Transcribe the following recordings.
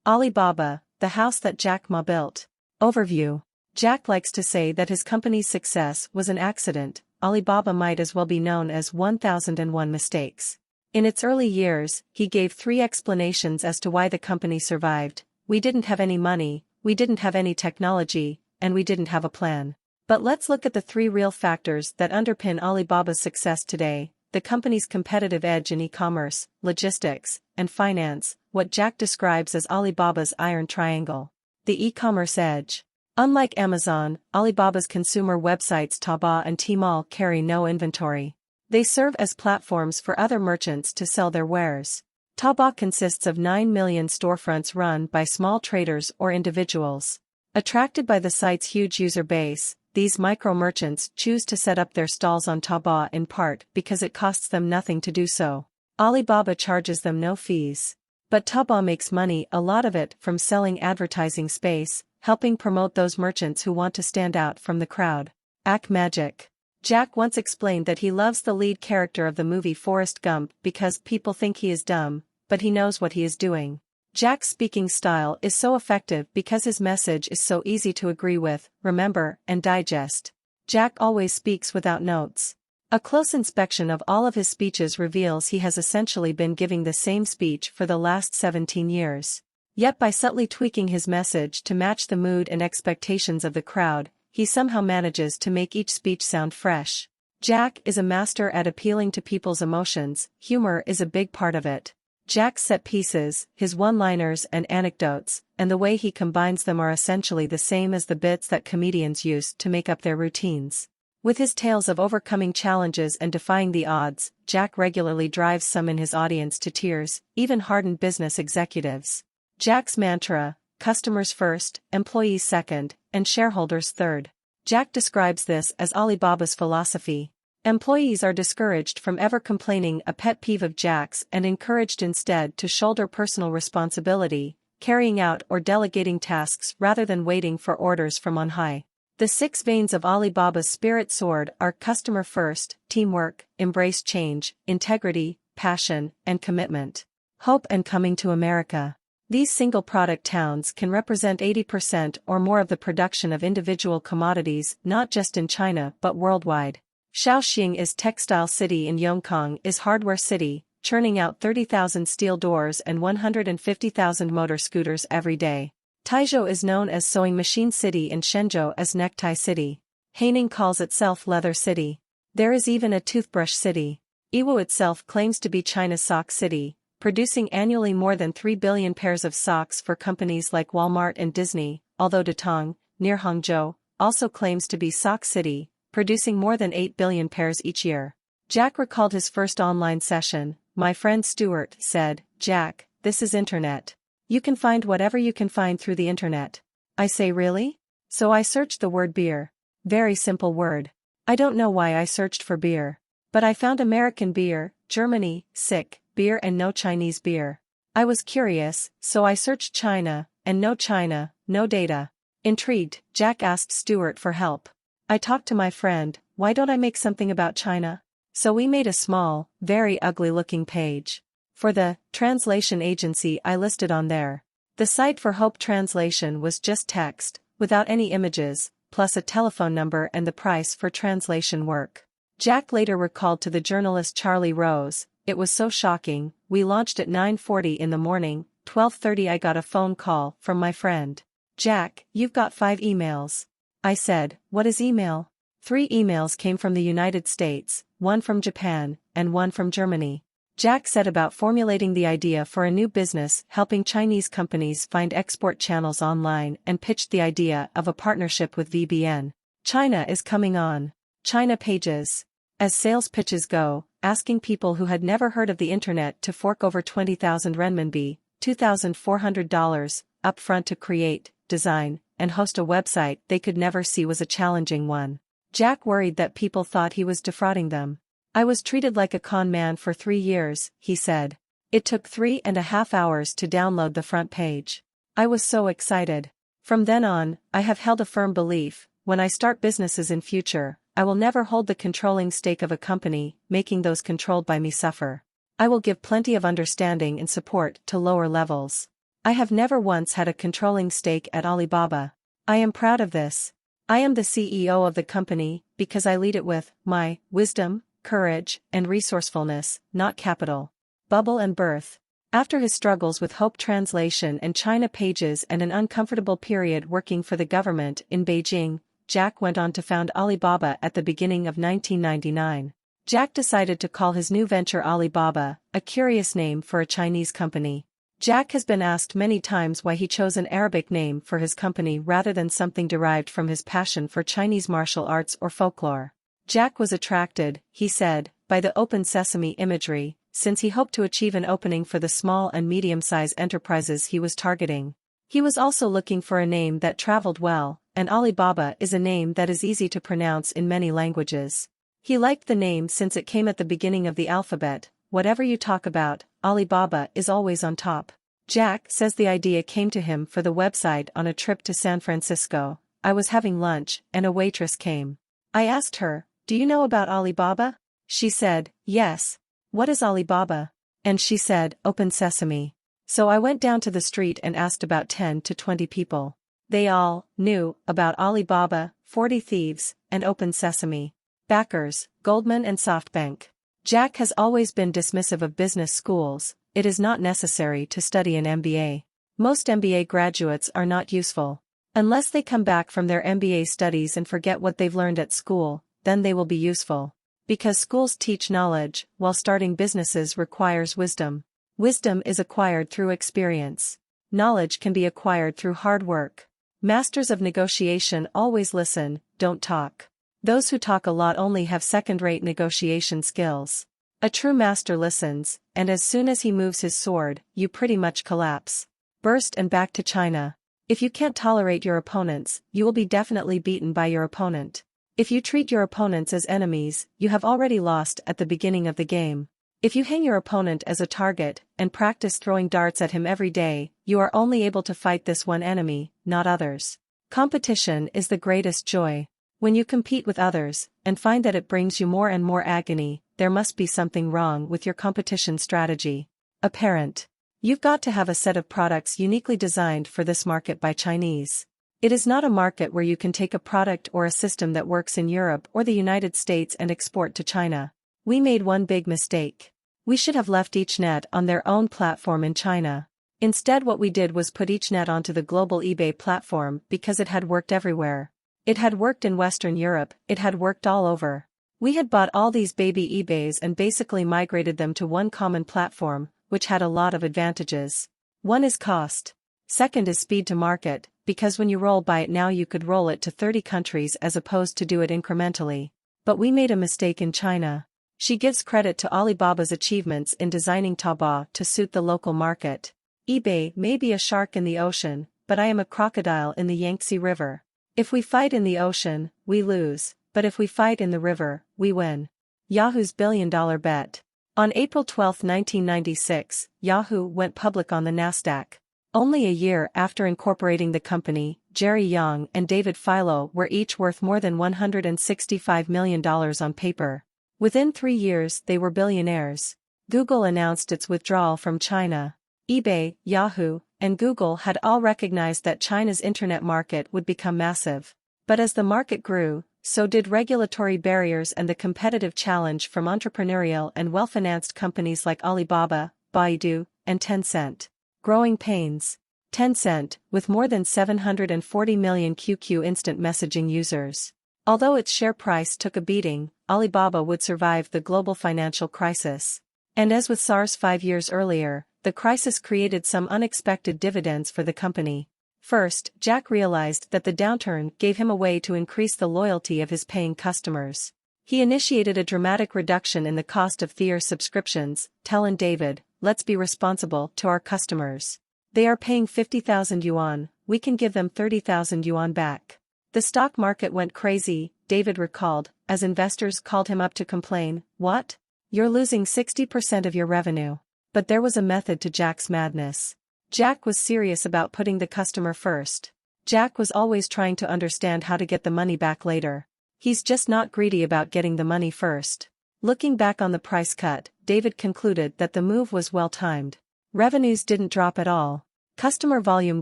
Alibaba, the house that Jack Ma built. Overview. Jack likes to say that his company's success was an accident. Alibaba might as well be known as 1001 mistakes. In its early years, he gave 3 explanations as to why the company survived. We didn't have any money, we didn't have any technology, and we didn't have a plan. But let's look at the 3 real factors that underpin Alibaba's success today: the company's competitive edge in e-commerce, logistics, and finance, what Jack describes as Alibaba's iron triangle. The e-commerce edge. Unlike Amazon, Alibaba's consumer websites Taobao and Tmall carry no inventory. They serve as platforms for other merchants to sell their wares. Taobao consists of 9 million storefronts run by small traders or individuals. Attracted by the site's huge user base, these micro-merchants choose to set up their stalls on Taobao in part because it costs them nothing to do so. Alibaba charges them no fees. But Taobao makes money, a lot of it, from selling advertising space, helping promote those merchants who want to stand out from the crowd. Act magic. Jack once explained that he loves the lead character of the movie Forrest Gump because people think he is dumb, but he knows what he is doing. Jack's speaking style is so effective because his message is so easy to agree with, remember, and digest. Jack always speaks without notes. A close inspection of all of his speeches reveals he has essentially been giving the same speech for the last 17 years. Yet by subtly tweaking his message to match the mood and expectations of the crowd, he somehow manages to make each speech sound fresh. Jack is a master at appealing to people's emotions. Humor is a big part of it. Jack's set pieces, his one-liners and anecdotes, and the way he combines them are essentially the same as the bits that comedians use to make up their routines. With his tales of overcoming challenges and defying the odds, Jack regularly drives some in his audience to tears, even hardened business executives. Jack's mantra: customers first, employees second, and shareholders third. Jack describes this as Alibaba's philosophy. Employees are discouraged from ever complaining, a pet peeve of Jack's, and encouraged instead to shoulder personal responsibility, carrying out or delegating tasks rather than waiting for orders from on high. The 6 veins of Alibaba's spirit sword are customer first, teamwork, embrace change, integrity, passion, and commitment. Hope and coming to America. These single-product towns can represent 80% or more of the production of individual commodities, not just in China but worldwide. Shaoxing is textile city and Yongkang is hardware city, churning out 30,000 steel doors and 150,000 motor scooters every day. Taizhou is known as sewing machine city and Shenzhou as necktie city. Haining calls itself leather city. There is even a toothbrush city. Yiwu itself claims to be China's sock city, producing annually more than 3 billion pairs of socks for companies like Walmart and Disney, although Datong, near Hangzhou, also claims to be sock city, producing more than 8 billion pairs each year. Jack recalled his first online session. My friend Stuart said, "Jack, this is internet. You can find whatever you can find through the internet." I say, really? So I searched the word beer. Very simple word. I don't know why I searched for beer. But I found American beer, Germany, sick, beer and no Chinese beer. I was curious, so I searched China, and no China, no data. Intrigued, Jack asked Stuart for help. I talked to my friend, why don't I make something about China? So we made a small, very ugly-looking page. For the translation agency I listed on there. The site for Hope Translation was just text, without any images, plus a telephone number and the price for translation work. Jack later recalled to the journalist Charlie Rose, "It was so shocking, we launched at 9:40 in the morning, 12:30 I got a phone call from my friend. Jack, you've got 5 emails. I said, what is email? 3 emails came from the United States, 1 from Japan, and 1 from Germany. Jack said about formulating the idea for a new business helping Chinese companies find export channels online and pitched the idea of a partnership with VBN. China is coming on. China pages. As sales pitches go, asking people who had never heard of the internet to fork over 20,000 renminbi, $2,400, upfront to create, design, and host a website they could never see was a challenging one. Jack worried that people thought he was defrauding them. I was treated like a con man for 3 years, he said. It took 3.5 hours to download the front page. I was so excited. From then on, I have held a firm belief, when I start businesses in future, I will never hold the controlling stake of a company, making those controlled by me suffer. I will give plenty of understanding and support to lower levels. I have never once had a controlling stake at Alibaba. I am proud of this. I am the CEO of the company because I lead it with my wisdom, courage, and resourcefulness, not capital. Bubble and birth. After his struggles with Hope Translation and China Pages and an uncomfortable period working for the government in Beijing, Jack went on to found Alibaba at the beginning of 1999. Jack decided to call his new venture Alibaba, a curious name for a Chinese company. Jack has been asked many times why he chose an Arabic name for his company rather than something derived from his passion for Chinese martial arts or folklore. Jack was attracted, he said, by the open sesame imagery, since he hoped to achieve an opening for the small and medium-sized enterprises he was targeting. He was also looking for a name that traveled well, and Alibaba is a name that is easy to pronounce in many languages. He liked the name since it came at the beginning of the alphabet. Whatever you talk about, Alibaba is always on top. Jack says the idea came to him for the website on a trip to San Francisco. I was having lunch, and a waitress came. I asked her, "Do you know about Alibaba?" She said, "Yes. What is Alibaba?" And she said, "Open sesame." So I went down to the street and asked about 10 to 20 people. They all knew about Alibaba, 40 Thieves, and Open Sesame. Backers, Goldman and SoftBank. Jack has always been dismissive of business schools. It is not necessary to study an MBA. Most MBA graduates are not useful. Unless they come back from their MBA studies and forget what they've learned at school, then they will be useful. Because schools teach knowledge, while starting businesses requires wisdom. Wisdom is acquired through experience. Knowledge can be acquired through hard work. Masters of negotiation always listen, don't talk. Those who talk a lot only have second-rate negotiation skills. A true master listens, and as soon as he moves his sword, you pretty much collapse. Burst and back to China. If you can't tolerate your opponents, you will be definitely beaten by your opponent. If you treat your opponents as enemies, you have already lost at the beginning of the game. If you hang your opponent as a target, and practice throwing darts at him every day, you are only able to fight this one enemy, not others. Competition is the greatest joy. When you compete with others, and find that it brings you more and more agony, there must be something wrong with your competition strategy. Apparent. You've got to have a set of products uniquely designed for this market by Chinese. It is not a market where you can take a product or a system that works in Europe or the United States and export to China. We made one big mistake. We should have left each net on their own platform in China. Instead, what we did was put each net onto the global eBay platform because it had worked everywhere. It had worked in Western Europe, it had worked all over. We had bought all these baby eBays and basically migrated them to one common platform, which had a lot of advantages. One is cost. Second is speed to market, because when you roll by it now you could roll it to 30 countries as opposed to do it incrementally. But we made a mistake in China. She gives credit to Alibaba's achievements in designing Taobao to suit the local market. eBay may be a shark in the ocean, but I am a crocodile in the Yangtze River. If we fight in the ocean, we lose, but if we fight in the river, we win. Yahoo's billion-dollar bet. On April 12, 1996, Yahoo went public on the Nasdaq. Only a year after incorporating the company, Jerry Yang and David Filo were each worth more than $165 million on paper. Within 3 years they were billionaires. Google announced its withdrawal from China. eBay, Yahoo, and Google had all recognized that China's internet market would become massive. But as the market grew, so did regulatory barriers and the competitive challenge from entrepreneurial and well-financed companies like Alibaba, Baidu, and Tencent. Growing pains. Tencent, with more than 740 million QQ instant messaging users. Although its share price took a beating, Alibaba would survive the global financial crisis. And as with SARS 5 years earlier, the crisis created some unexpected dividends for the company. First, Jack realized that the downturn gave him a way to increase the loyalty of his paying customers. He initiated a dramatic reduction in the cost of Their subscriptions, telling David, "Let's be responsible to our customers. They are paying 50,000 yuan, we can give them 30,000 yuan back." The stock market went crazy, David recalled, as investors called him up to complain, "What? You're losing 60% of your revenue." But there was a method to Jack's madness. Jack was serious about putting the customer first. Jack was always trying to understand how to get the money back later. He's just not greedy about getting the money first. Looking back on the price cut, David concluded that the move was well timed. Revenues didn't drop at all. Customer volume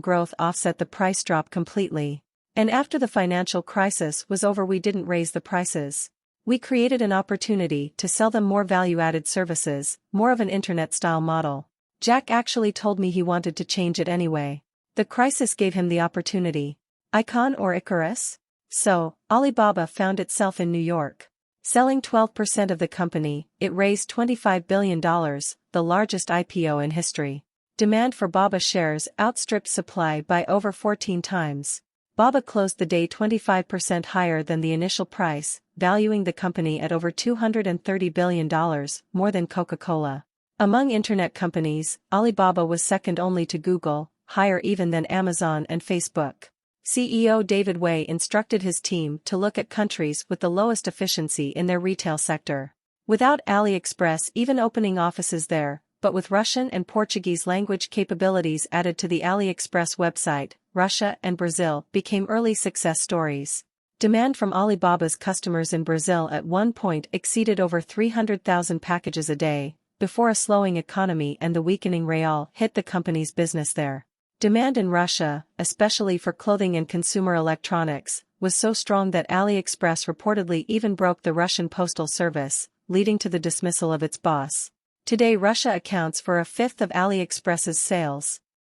growth offset the price drop completely. And after the financial crisis was over, we didn't raise the prices. We created an opportunity to sell them more value-added services, more of an internet-style model. Jack actually told me he wanted to change it anyway. The crisis gave him the opportunity. Icon or Icarus? So, Alibaba found itself in New York. Selling 12% of the company, it raised $25 billion, the largest IPO in history. Demand for Baba shares outstripped supply by over 14 times. Baba closed the day 25% higher than the initial price, valuing the company at over $230 billion, more than Coca-Cola. Among internet companies, Alibaba was second only to Google, higher even than Amazon and Facebook. CEO David Wei instructed his team to look at countries with the lowest efficiency in their retail sector. Without AliExpress even opening offices there, but with Russian and Portuguese language capabilities added to the AliExpress website, Russia and Brazil became early success stories. Demand from Alibaba's customers in Brazil at one point exceeded over 300,000 packages a day, before a slowing economy and the weakening real hit the company's business there. Demand in Russia, especially for clothing and consumer electronics, was so strong that AliExpress reportedly even broke the Russian postal service, leading to the dismissal of its boss. Today Russia accounts for a fifth of AliExpress's sales.